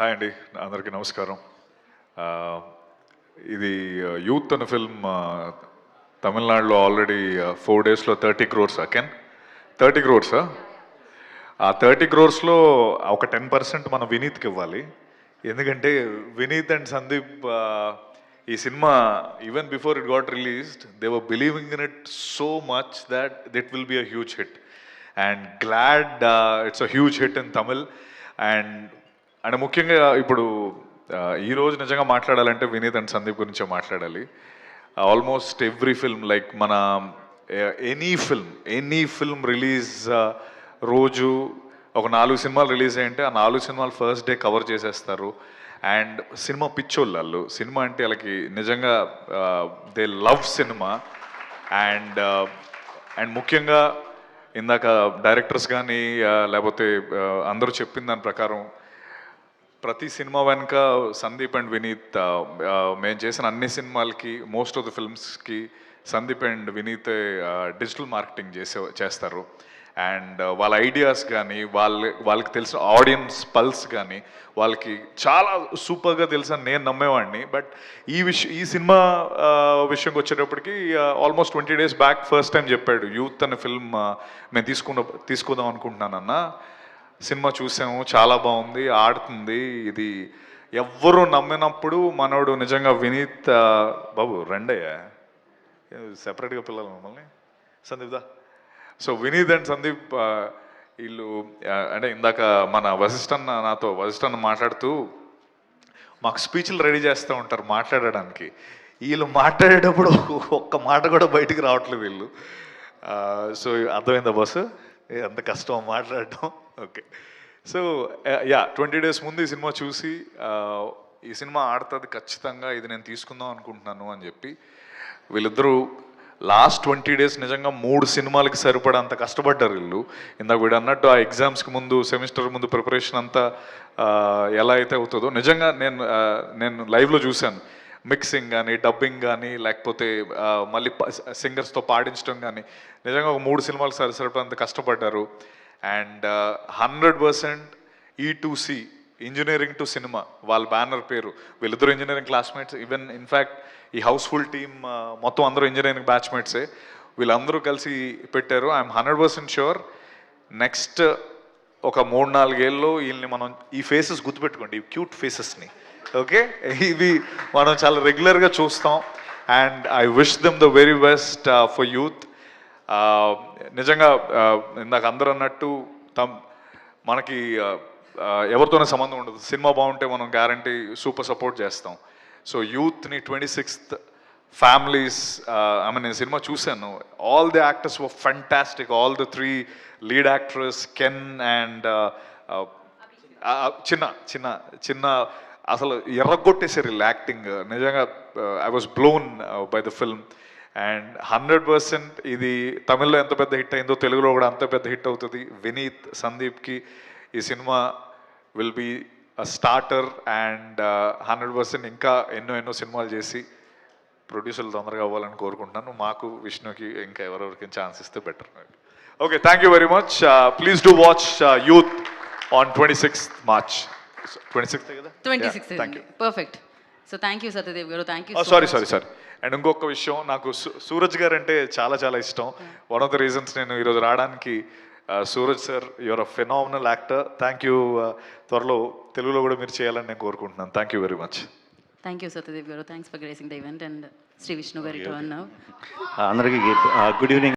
Hi అండి, అందరికీ నమస్కారం. ఇది యూత్ అనే ఫిల్మ్ తమిళనాడులో ఆల్రెడీ 4 డేస్లో 30 crores కెన్ 30 crores. ఆ 30 crores ఒక 10% మనం వినీత్కి ఇవ్వాలి. ఎందుకంటే వినీత్ అండ్ సందీప్ ఈ cinema even before it got released they were believing in it so much that it will be a huge hit and glad it's a huge hit in Tamil. And ముఖ్యంగా ఇప్పుడు ఈరోజు నిజంగా మాట్లాడాలంటే వినీత్ అండ్ సందీప్ గురించే మాట్లాడాలి. ఆల్మోస్ట్ ఎవ్రీ ఫిల్మ్ లైక్ మన any film release రోజు ఒక 4 సినిమాలు రిలీజ్ అయ్యంటే ఆ 4 సినిమాలు ఫస్ట్ డే కవర్ చేసేస్తారు. అండ్ సినిమా పిచ్చోళ్ళు, సినిమా అంటే వాళ్ళకి నిజంగా దే లవ్ సినిమా. అండ్ ముఖ్యంగా ఇందాక డైరెక్టర్స్ కానీ లేకపోతే అందరూ చెప్పిన దాని ప్రకారం ప్రతి సినిమా వెనుక సందీప్ అండ్ వినీత్ మేము చేసిన అన్ని సినిమాలకి మోస్ట్ ఆఫ్ ద ఫిల్మ్స్కి Sandeep and Vineeth digital marketing చేస్తారు. అండ్ వాళ్ళ ఐడియాస్ కానీ వాళ్ళకి తెలిసిన ఆడియన్స్ పల్స్ కానీ వాళ్ళకి చాలా సూపర్గా తెలుసని నేను నమ్మేవాడిని. బట్ ఈ సినిమా విషయంకి వచ్చేటప్పటికి almost 20 days back first time చెప్పాడు, యూత్ అనే ఫిల్మ్ మేము తీసుకుందాం అనుకుంటున్నానన్న. సినిమా చూసాము, చాలా బాగుంది, ఆడుతుంది. ఇది ఎవ్వరూ నమ్మినప్పుడు మనోడు నిజంగా వినీత్ బాబు రండయ్యా, సెపరేట్గా పిల్లలు మమ్మల్ని సందీప్ దా. సో వినీత్ అండ్ సందీప్ వీళ్ళు అంటే ఇందాక మన వశిష్ఠన్న మాట్లాడుతూ మాకు స్పీచ్లు రెడీ చేస్తూ ఉంటారు మాట్లాడడానికి. వీళ్ళు మాట్లాడేటప్పుడు ఒక్క మాట కూడా బయటికి రావట్లేదు వీళ్ళు. సో అర్థమైందా బస్సు, ఎంత కష్టం మాట్లాడటం. ఓకే, సో 20 days ముందు ఈ సినిమా చూసి ఈ సినిమా ఆడుతుంది ఖచ్చితంగా, ఇది నేను తీసుకుందాం అనుకుంటున్నాను అని చెప్పి వీళ్ళిద్దరూ లాస్ట్ 20 days నిజంగా 3 సినిమాలకి సరిపడంత కష్టపడ్డారు వీళ్ళు. ఇందాక వీడు అన్నట్టు ఆ ఎగ్జామ్స్కి ముందు సెమిస్టర్ ముందు ప్రిపరేషన్ అంతా ఎలా అయితే అవుతుందో నిజంగా నేను లైవ్లో చూశాను. మిక్సింగ్ కానీ, డబ్బింగ్ కానీ, లేకపోతే మళ్ళీ సింగర్స్తో పాడించడం కానీ నిజంగా ఒక 3 సినిమాలకు సరిపడంత కష్టపడ్డారు. And 100% E2C engineering to cinema వాళ్ళ బ్యానర్ పేరు. వీళ్ళిద్దరు ఇంజనీరింగ్ క్లాస్మేట్స్. ఈవెన్ ఇన్ఫ్యాక్ట్ ఈ హౌస్ఫుల్ టీమ్ మొత్తం అందరూ ఇంజనీరింగ్ బ్యాచ్మేట్సే. వీళ్ళందరూ కలిసి పెట్టారు. ఐఎమ్ 100% షూర్ నెక్స్ట్ ఒక 3-4 ఏళ్ళలో వీళ్ళని మనం ఈ ఫేసెస్ గుర్తుపెట్టుకోండి, ఈ క్యూట్ ఫేసెస్ని. ఓకే, ఇవి మనం చాలా రెగ్యులర్గా చూస్తాం. And I wish them the very best for youth. నిజంగా ఇందాక అందరూ అన్నట్టు మనకి ఎవరితోనే సంబంధం ఉండదు. సినిమా బాగుంటే మనం గ్యారంటీ సూపర్ సపోర్ట్ చేస్తాం. సో యూత్ని 26th ఫ్యామిలీస్ నేను సినిమా చూశాను. All the actors were fantastic. All the 3 lead actors can and చిన్న అసలు ఎర్రగొట్టేసారు వీళ్ళు యాక్టింగ్. నిజంగా I was blown by the film. And 100% ఇది తమిళ్లో ఎంత పెద్ద హిట్ అయిందో తెలుగులో కూడా అంత పెద్ద హిట్ అవుతుంది. వినీత్ సందీప్కి ఈ cinema will be a starter. And 100% ఇంకా ఎన్నో సినిమాలు చేసి ప్రొడ్యూసర్లు తొందరగా అవ్వాలని కోరుకుంటున్నాను. మాకు విష్ణుకి ఇంకా ఎవరెవరికి ఛాన్స్ ఇస్తే better. Okay, thank you very much. Please do watch Youth on 26th March. 26th కదా? 26th. Thank you. Perfect. So thank you Satyadev garu. Thank you. Sorry. And ఇంకొక విషయం, నాకు సూరజ్ గారు అంటే చాలా ఇష్టం. వన్ ఆఫ్ ద రీజన్స్ నేను ఈరోజు రావడానికి Suraj sir, your a phenomenal actor. Thank you. త్వరలో తెలుగులో కూడా మీరు చేయాలని నేను కోరుకుంటున్నాను. Thank you very much. Thank you Satyadev garu. Thanks for gracing the event. And Shri Vishnu గారి టర్న్ నౌ. అందరికీ గుడ్ ఈవినింగ్.